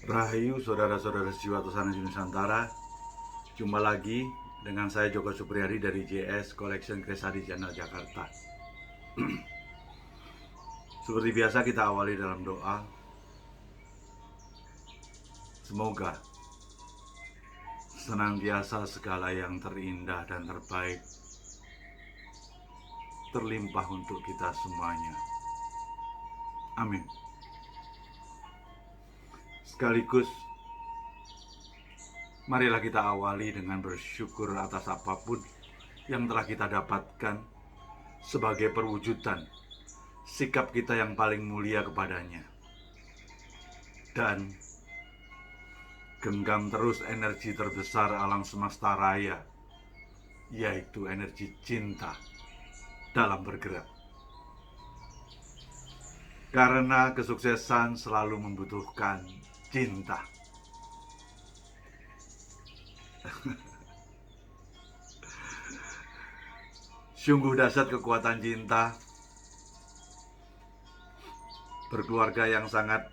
Rahayu saudara-saudara sejiwa Tosana di Nusantara. Jumpa lagi dengan saya Joko Supriyadi dari JS Collection Kresari Channel Jakarta. Seperti biasa kita awali dalam doa. Semoga senantiasa segala yang terindah dan terbaik terlimpah untuk kita semuanya. Amin. Sekaligus marilah kita awali dengan bersyukur atas apapun yang telah kita dapatkan sebagai perwujudan sikap kita yang paling mulia kepadanya. Dan genggam terus energi terbesar alam semesta raya, yaitu energi cinta dalam bergerak. Karena kesuksesan selalu membutuhkan cinta. Sungguh dahsyat kekuatan cinta. Berkeluarga yang sangat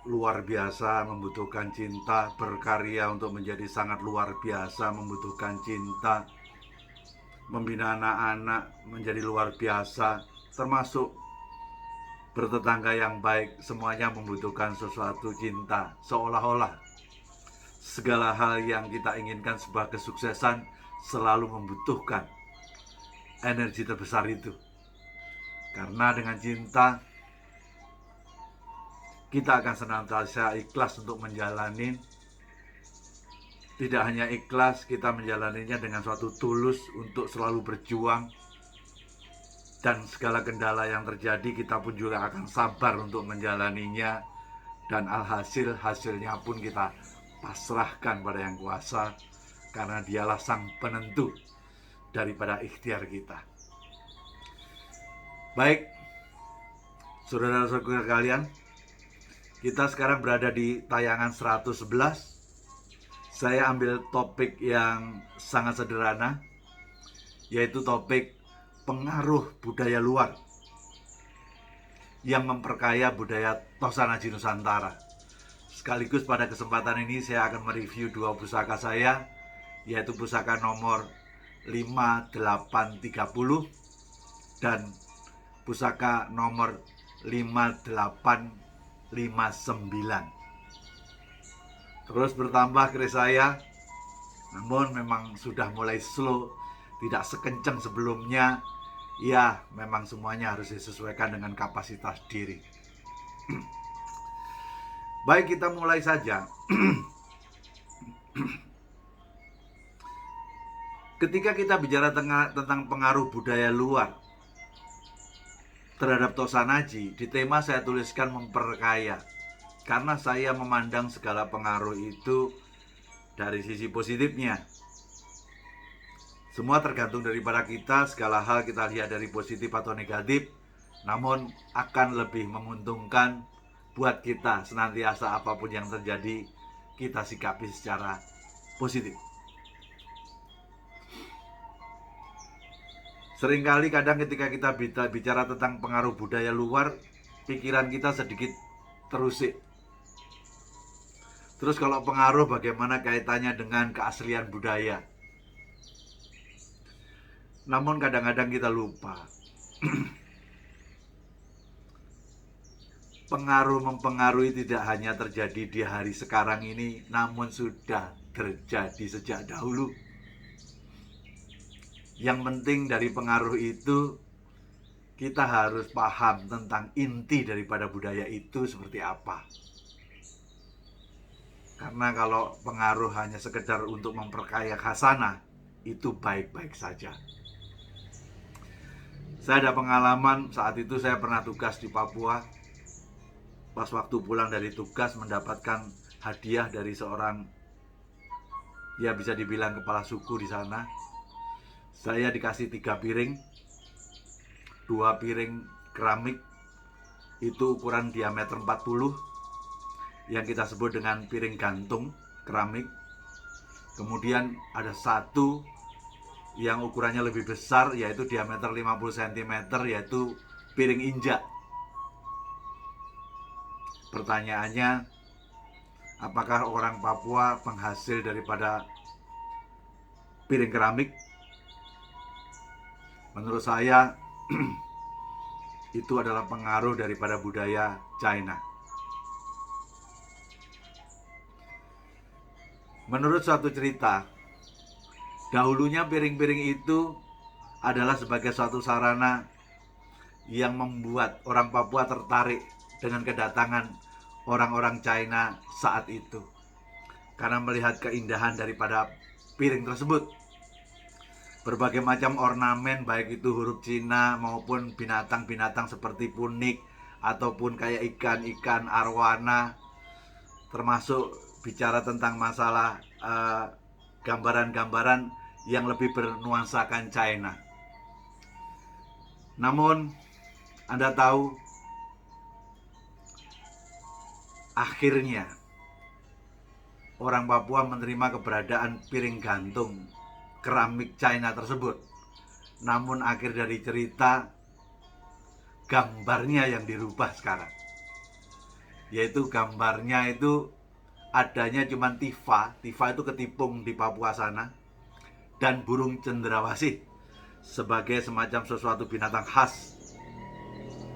luar biasa membutuhkan cinta. Berkarya untuk menjadi sangat luar biasa membutuhkan cinta. Membina anak-anak menjadi luar biasa, termasuk bertetangga yang baik, semuanya membutuhkan sesuatu cinta. Seolah-olah segala hal yang kita inginkan sebuah kesuksesan selalu membutuhkan energi terbesar itu. Karena dengan cinta kita akan senantiasa ikhlas untuk menjalani. Tidak hanya ikhlas, kita menjalaninya dengan suatu tulus untuk selalu berjuang. Dan segala kendala yang terjadi kita pun juga akan sabar untuk menjalaninya. Dan hasilnya pun kita pasrahkan pada Yang Kuasa, karena dialah sang penentu daripada ikhtiar kita. Baik, saudara-saudara kalian, kita sekarang berada di tayangan 111. Saya ambil topik yang sangat sederhana, yaitu topik pengaruh budaya luar yang memperkaya budaya Tosana Nusantara. Sekaligus pada kesempatan ini saya akan mereview dua pusaka saya, yaitu pusaka nomor 5830 dan pusaka nomor 5859. Terus bertambah kris saya, namun memang sudah mulai slow, tidak sekencang sebelumnya. Ya, memang semuanya harus disesuaikan dengan kapasitas diri. Baik, kita mulai saja. Ketika kita bicara tentang pengaruh budaya luar terhadap Tosanaji, di tema saya tuliskan memperkaya. Karena saya memandang segala pengaruh itu dari sisi positifnya. Semua tergantung daripada kita, segala hal kita lihat dari positif atau negatif. Namun akan lebih menguntungkan buat kita senantiasa apapun yang terjadi, kita sikapi secara positif. Seringkali kadang ketika kita bicara tentang pengaruh budaya luar, pikiran kita sedikit terusik. Terus kalau pengaruh, bagaimana kaitannya dengan keaslian budaya? Namun kadang-kadang kita lupa. Pengaruh mempengaruhi tidak hanya terjadi di hari sekarang ini, namun sudah terjadi sejak dahulu. Yang penting dari pengaruh itu, kita harus paham tentang inti daripada budaya itu seperti apa. Karena kalau pengaruh hanya sekedar untuk memperkaya khasana, itu baik-baik saja. Saya ada pengalaman, saat itu saya pernah tugas di Papua. Pas waktu pulang dari tugas mendapatkan hadiah dari seorang, ya bisa dibilang kepala suku di sana. Saya dikasih 3 piring, 2 piring keramik, itu ukuran diameter 40, yang kita sebut dengan piring gantung keramik. Kemudian ada satu yang ukurannya lebih besar, yaitu diameter 50 cm, yaitu piring injak. Pertanyaannya, Apakah orang Papua penghasil daripada piring keramik? Menurut saya itu adalah pengaruh daripada budaya China. Menurut suatu cerita, dahulunya piring-piring itu adalah sebagai suatu sarana yang membuat orang Papua tertarik dengan kedatangan orang-orang China saat itu, karena melihat keindahan daripada piring tersebut. Berbagai macam ornamen, baik itu huruf Cina maupun binatang-binatang seperti punik ataupun kayak ikan-ikan arwana, termasuk bicara tentang masalah gambaran-gambaran yang lebih bernuansakan China. Namun Anda tahu, akhirnya orang Papua menerima keberadaan piring gantung keramik China tersebut. Namun akhir dari cerita, gambarnya yang dirubah sekarang, yaitu gambarnya itu adanya cuma tifa itu ketipung di Papua sana, dan burung cendrawasih sebagai semacam sesuatu binatang khas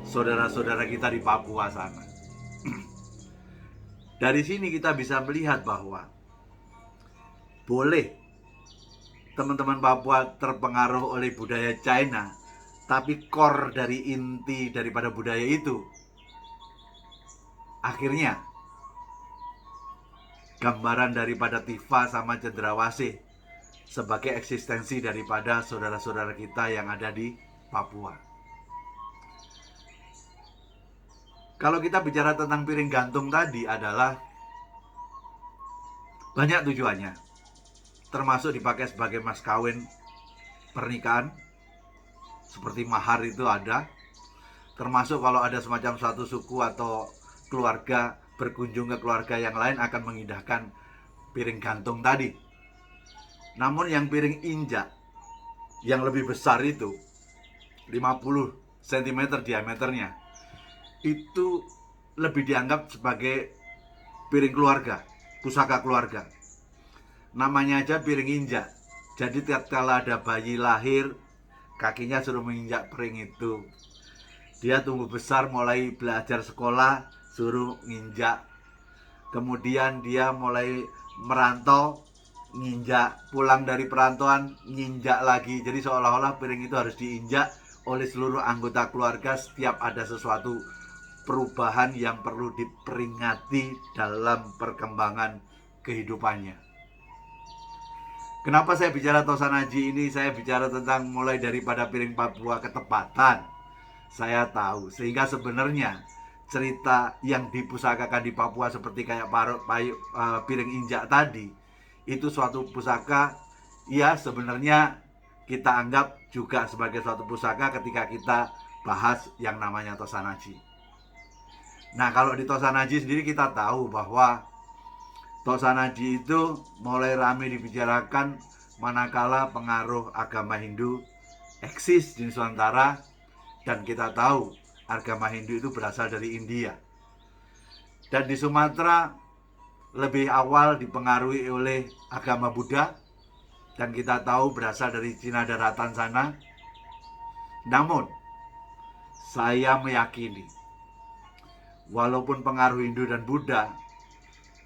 saudara-saudara kita di Papua sana. Dari sini kita bisa melihat bahwa boleh teman-teman Papua terpengaruh oleh budaya China, tapi core dari inti daripada budaya itu akhirnya gambaran daripada tifa sama cendrawasih sebagai eksistensi daripada saudara-saudara kita yang ada di Papua. Kalau kita bicara tentang piring gantung tadi, adalah banyak tujuannya, termasuk dipakai sebagai mas kawin pernikahan, seperti mahar itu ada. Termasuk kalau ada semacam suatu suku atau keluarga berkunjung ke keluarga yang lain, akan mengindahkan piring gantung tadi. Namun yang piring injak yang lebih besar itu 50 cm diameternya, itu lebih dianggap sebagai piring keluarga, pusaka keluarga. Namanya aja piring injak. Jadi tiap kali ada bayi lahir, kakinya suruh menginjak piring itu. Dia tumbuh besar, mulai belajar sekolah, suruh nginjak. Kemudian dia mulai merantau, nginjak. Pulang dari perantauan, nginjak lagi. Jadi seolah-olah piring itu harus diinjak oleh seluruh anggota keluarga setiap ada sesuatu perubahan yang perlu diperingati dalam perkembangan kehidupannya. Kenapa saya bicara Tosanaji ini? Saya bicara tentang mulai daripada piring Papua ketepatan. Saya tahu, sehingga sebenarnya cerita yang dipusakakan di Papua seperti kayak piring injak tadi, itu suatu pusaka, ya sebenarnya kita anggap juga sebagai suatu pusaka ketika kita bahas yang namanya Tosanaji. Nah, kalau di Tosanaji sendiri kita tahu bahwa Tosanaji itu mulai ramai dibicarakan manakala pengaruh agama Hindu eksis di Nusantara, dan kita tahu agama Hindu itu berasal dari India. Dan di Sumatera lebih awal dipengaruhi oleh agama Buddha, dan kita tahu berasal dari Cina daratan sana. Namun saya meyakini, walaupun pengaruh Hindu dan Buddha,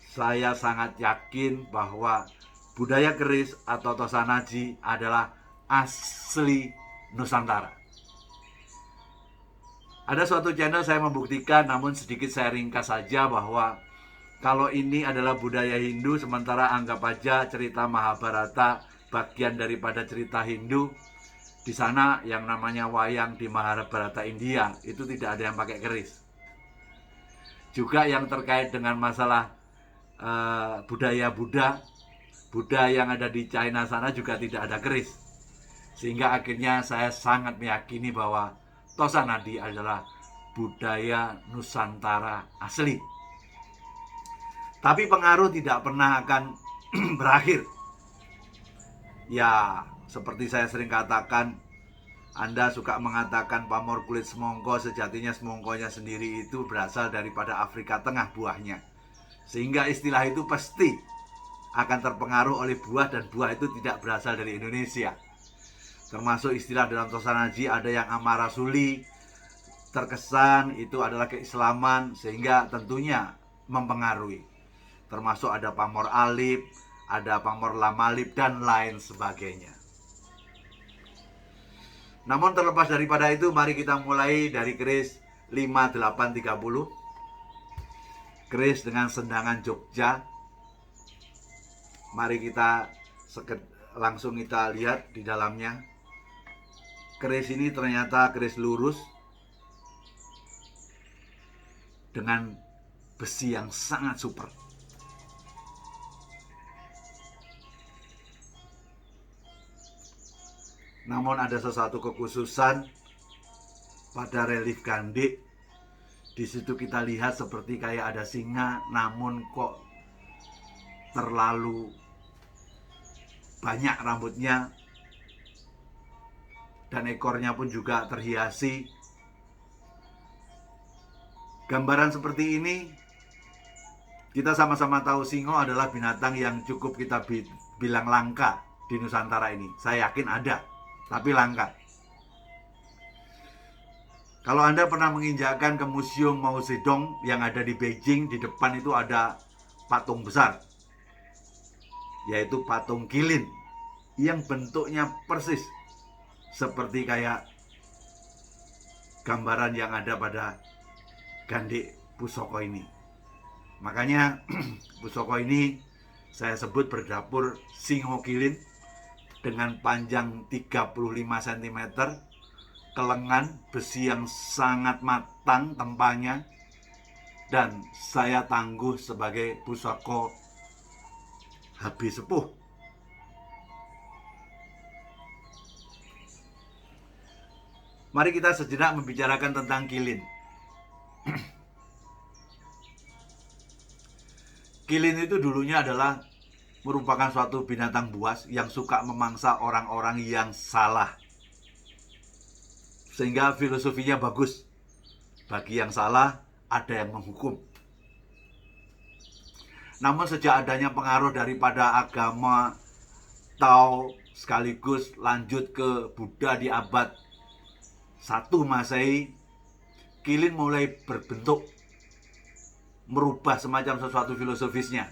saya sangat yakin bahwa budaya keris atau Tosanaji adalah asli Nusantara. Ada suatu channel saya membuktikan, namun sedikit saya ringkas saja, bahwa kalau ini adalah budaya Hindu, sementara anggap aja cerita Mahabharata bagian daripada cerita Hindu. Di sana yang namanya wayang di Mahabharata India itu tidak ada yang pakai keris. Juga yang terkait dengan masalah budaya Buddha yang ada di China sana juga tidak ada keris. Sehingga akhirnya saya sangat meyakini bahwa Tosanadi adalah budaya Nusantara asli. Tapi pengaruh tidak pernah akan berakhir. Ya, seperti saya sering katakan, Anda suka mengatakan pamor kulit semongko, sejatinya semongkonya sendiri itu berasal daripada Afrika Tengah buahnya. Sehingga istilah itu pasti akan terpengaruh oleh buah, dan buah itu tidak berasal dari Indonesia. Termasuk istilah dalam Tosanaji ada yang amarasuli, terkesan itu adalah keislaman, sehingga tentunya mempengaruhi. Termasuk ada pamor alif, ada pamor lamalip, dan lain sebagainya. Namun terlepas daripada itu, mari kita mulai dari keris 5830. Keris dengan sendangan Jogja. Mari kita langsung kita lihat di dalamnya. Keris ini ternyata keris lurus dengan besi yang sangat super. Namun ada sesuatu kekhususan pada relief gandhi. Di situ kita lihat seperti kayak ada singa, namun kok terlalu banyak rambutnya, dan ekornya pun juga terhiasi. Gambaran seperti ini, kita sama-sama tahu singo adalah binatang yang cukup kita bilang langka di Nusantara ini. Saya yakin ada, tapi langka. Kalau Anda pernah menginjakkan ke Museum Mao Zedong yang ada di Beijing, di depan itu ada patung besar, yaitu patung Qilin, yang bentuknya persis seperti kayak gambaran yang ada pada Gandhi Pusoko ini. Makanya Pusoko ini saya sebut berdapur Singo Qilin, dengan panjang 35 cm, kelengan besi yang sangat matang tempanya, dan saya tangguh sebagai pusaka habis sepuh. Mari kita sejenak membicarakan tentang Qilin. Qilin itu dulunya adalah merupakan suatu binatang buas yang suka memangsa orang-orang yang salah. Sehingga filosofinya bagus. Bagi yang salah, ada yang menghukum. Namun sejak adanya pengaruh daripada agama Tao sekaligus lanjut ke Buddha di abad 1 Masehi, Qilin mulai berbentuk, merubah semacam sesuatu filosofisnya.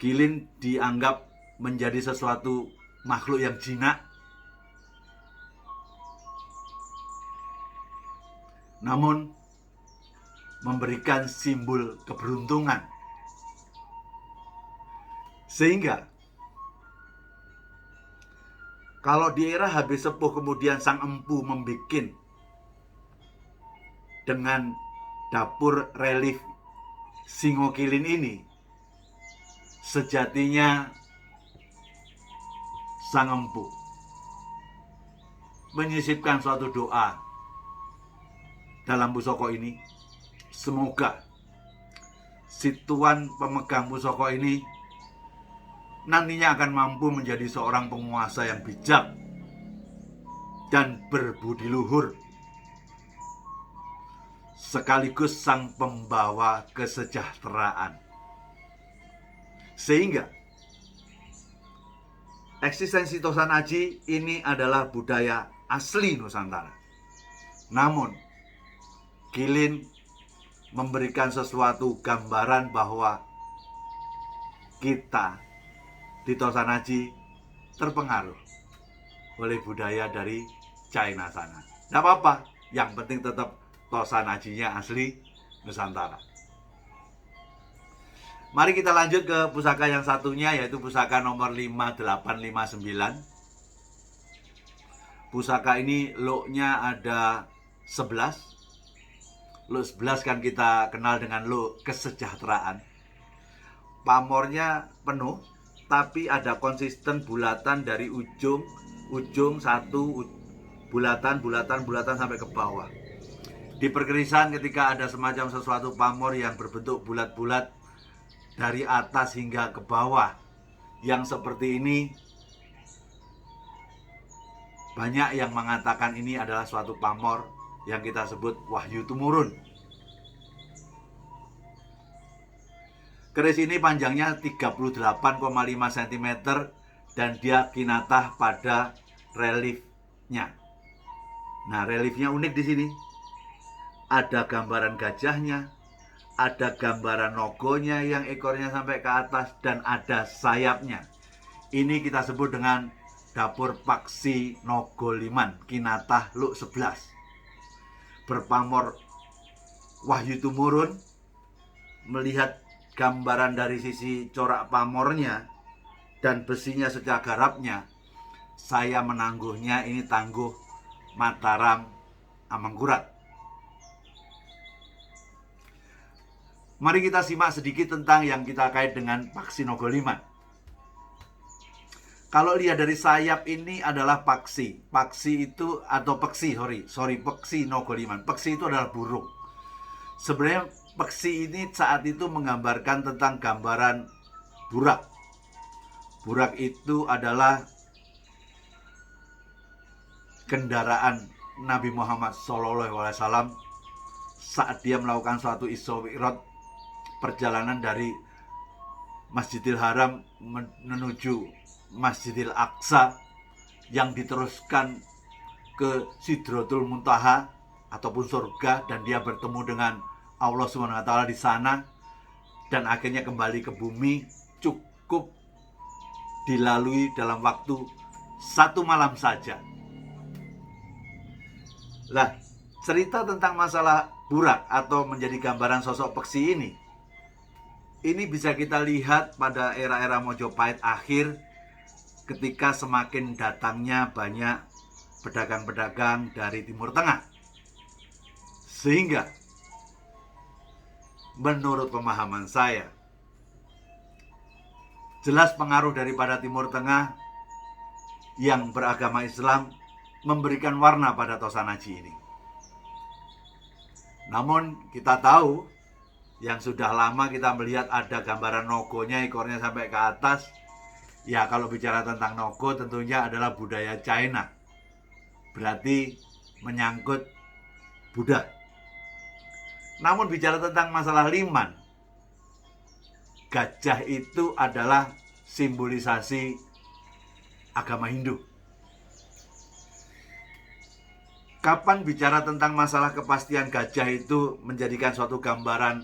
Qilin dianggap menjadi sesuatu makhluk yang jinak, namun memberikan simbol keberuntungan. Sehingga kalau di era habis sepuh kemudian sang empu membuat dengan dapur relief Singo Qilin ini, sejatinya sang empu menyisipkan suatu doa dalam pusaka ini. Semoga si tuan pemegang pusaka ini nantinya akan mampu menjadi seorang penguasa yang bijak dan berbudi luhur, sekaligus sang pembawa kesejahteraan. Sehingga eksistensi Tosanaji ini adalah budaya asli Nusantara. Namun Qilin memberikan sesuatu gambaran bahwa kita di Tosanaji terpengaruh oleh budaya dari China sana. Tidak apa-apa, yang penting tetap Tosanajinya asli Nusantara. Mari kita lanjut ke pusaka yang satunya, yaitu pusaka nomor 5859. Pusaka ini lo-nya ada 11. Lo 11 kan kita kenal dengan lo kesejahteraan. Pamornya penuh, tapi ada konsisten bulatan dari ujung satu, bulatan sampai ke bawah. Di perkerisan ketika ada semacam sesuatu pamor yang berbentuk bulat-bulat dari atas hingga ke bawah, yang seperti ini, banyak yang mengatakan ini adalah suatu pamor yang kita sebut wahyu tumurun. Keris ini panjangnya 38,5 cm dan dia kinatah pada reliefnya. Nah, reliefnya unik di sini. Ada gambaran gajahnya, ada gambaran nogonya yang ekornya sampai ke atas, dan ada sayapnya. Ini kita sebut dengan dapur Paksi Nogoliman, kinatah Luk 11. Berpamor Wahyu Tumurun, melihat gambaran dari sisi corak pamornya dan besinya sejak garapnya, saya menangguhnya ini tangguh Mataram Amangkurat. Mari kita simak sedikit tentang yang kita kait dengan Paksi Nogoliman. Kalau lihat dari sayap ini adalah paksi. Paksi itu atau peksi, Paksi Nogoliman. Peksi itu adalah burung. Sebenarnya peksi ini saat itu menggambarkan tentang gambaran burak. Burak itu adalah kendaraan Nabi Muhammad SAW saat dia melakukan suatu Isra Mi'raj, perjalanan dari Masjidil Haram menuju Masjidil Aqsa yang diteruskan ke Sidratul Muntaha ataupun surga, dan dia bertemu dengan Allah SWT di sana dan akhirnya kembali ke bumi. Cukup dilalui dalam waktu 1 malam saja. Lah, cerita tentang masalah burak atau menjadi gambaran sosok peksi ini bisa kita lihat pada era-era Mojopahit akhir, ketika semakin datangnya banyak pedagang-pedagang dari Timur Tengah. Sehingga menurut pemahaman saya, jelas pengaruh daripada Timur Tengah yang beragama Islam memberikan warna pada Tosanaji ini. Namun kita tahu, yang sudah lama kita melihat ada gambaran nogonya, ekornya sampai ke atas. Ya, kalau bicara tentang nogo tentunya adalah budaya China. Berarti menyangkut Buddha. Namun bicara tentang masalah liman, gajah itu adalah simbolisasi agama Hindu. Kapan bicara tentang masalah kepastian gajah itu menjadikan suatu gambaran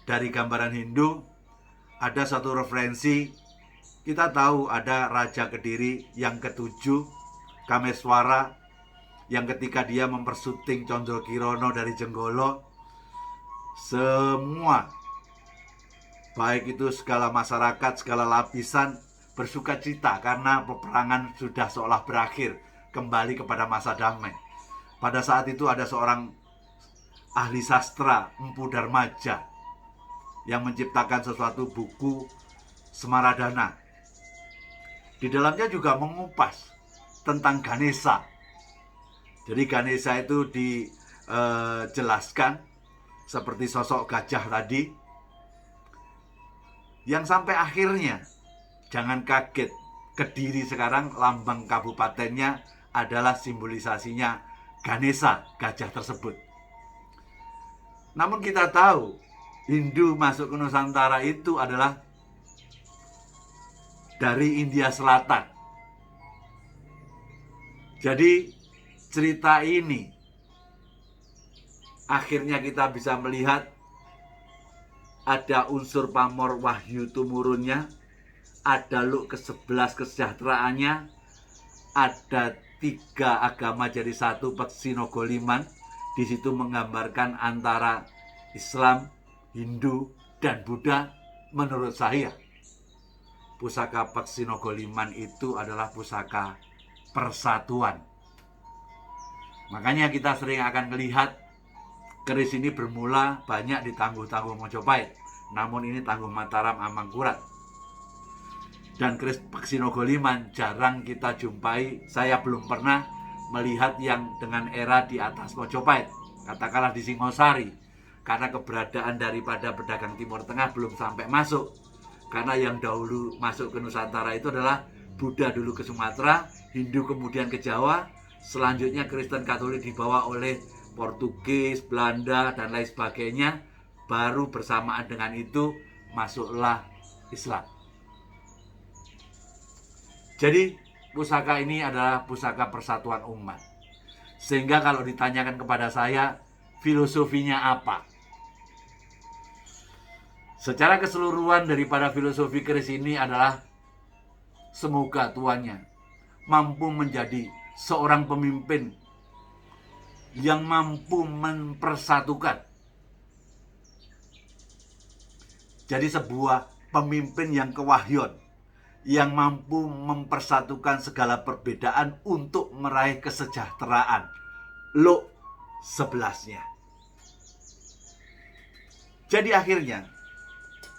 dari gambaran Hindu, ada satu referensi. Kita tahu ada Raja Kediri yang ke-7, Kameswara, yang ketika dia mempersuting Condro Kirono dari Jenggolo, semua, baik itu segala masyarakat, segala lapisan, bersuka cita karena peperangan sudah seolah berakhir, kembali kepada masa damai. Pada saat itu ada seorang ahli sastra, Empu Darmaja, yang menciptakan sesuatu buku Semaradana. Di dalamnya juga mengupas tentang Ganesha. Jadi Ganesha itu dijelaskan seperti sosok gajah tadi, yang sampai akhirnya, jangan kaget, Kediri sekarang lambang kabupatennya adalah simbolisasinya Ganesha, gajah tersebut. Namun kita tahu Hindu masuk ke Nusantara itu adalah dari India Selatan. Jadi cerita ini akhirnya kita bisa melihat ada unsur pamor Wahyu Tumurunnya, ada Luk ke-11 kesejahteraannya, ada 3 agama jadi satu, Paksi Nogoliman. Di situ menggambarkan antara Islam, Hindu, dan Buddha. Menurut saya, pusaka Paksi Nogoliman itu adalah pusaka persatuan. Makanya kita sering akan melihat keris ini bermula banyak di tangguh-tangguh Mojopahit, namun ini tangguh Mataram Amangkurat. Dan keris Paksi Nogoliman jarang kita jumpai. Saya belum pernah melihat yang dengan era di atas Mojopahit, katakanlah di Singosari, karena keberadaan daripada pedagang Timur Tengah belum sampai masuk. Karena yang dahulu masuk ke Nusantara itu adalah Buddha dulu ke Sumatera, Hindu kemudian ke Jawa, selanjutnya Kristen Katolik dibawa oleh Portugis, Belanda, dan lain sebagainya. Baru bersamaan dengan itu masuklah Islam. Jadi pusaka ini adalah pusaka persatuan umat. Sehingga kalau ditanyakan kepada saya, filosofinya apa? Secara keseluruhan daripada filosofi keris ini adalah semoga tuannya mampu menjadi seorang pemimpin yang mampu mempersatukan. Jadi sebuah pemimpin yang kewahyon, yang mampu mempersatukan segala perbedaan untuk meraih kesejahteraan. Lo 11-nya. Jadi akhirnya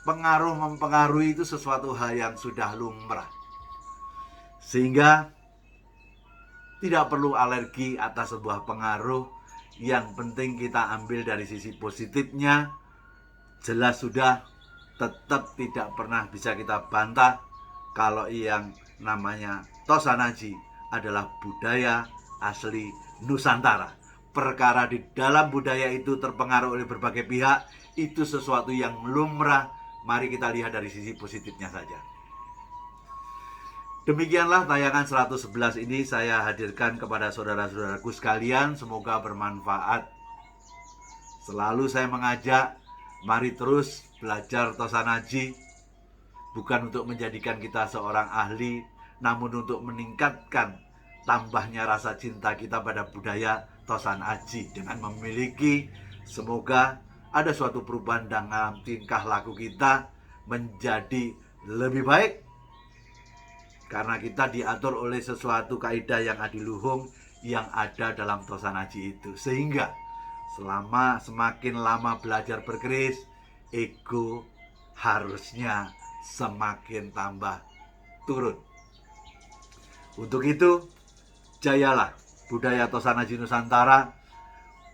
pengaruh mempengaruhi itu sesuatu hal yang sudah lumrah. Sehingga tidak perlu alergi atas sebuah pengaruh. Yang penting kita ambil dari sisi positifnya. Jelas sudah, tetap tidak pernah bisa kita bantah kalau yang namanya Tosanaji adalah budaya asli Nusantara. Perkara di dalam budaya itu terpengaruh oleh berbagai pihak, itu sesuatu yang lumrah. Mari kita lihat dari sisi positifnya saja. Demikianlah tayangan 111 ini saya hadirkan kepada saudara-saudaraku sekalian. Semoga bermanfaat. Selalu saya mengajak, mari terus belajar Tosanaji. Bukan untuk menjadikan kita seorang ahli, namun untuk meningkatkan tambahnya rasa cinta kita pada budaya Tosanaji. Dengan memiliki, semoga ada suatu perubahan dalam tingkah laku kita menjadi lebih baik. Karena kita diatur oleh sesuatu kaidah yang adiluhung yang ada dalam Tosanaji itu. Sehingga semakin lama belajar berkeris, ego harusnya semakin tambah turun. Untuk itu, jayalah budaya Tosanaji Nusantara.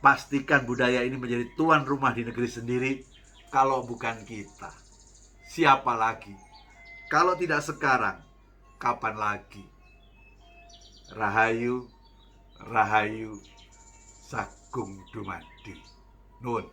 Pastikan budaya ini menjadi tuan rumah di negeri sendiri. Kalau bukan kita, siapa lagi? Kalau tidak sekarang, kapan lagi? Rahayu, Rahayu, Sagung Dumadi. Nun.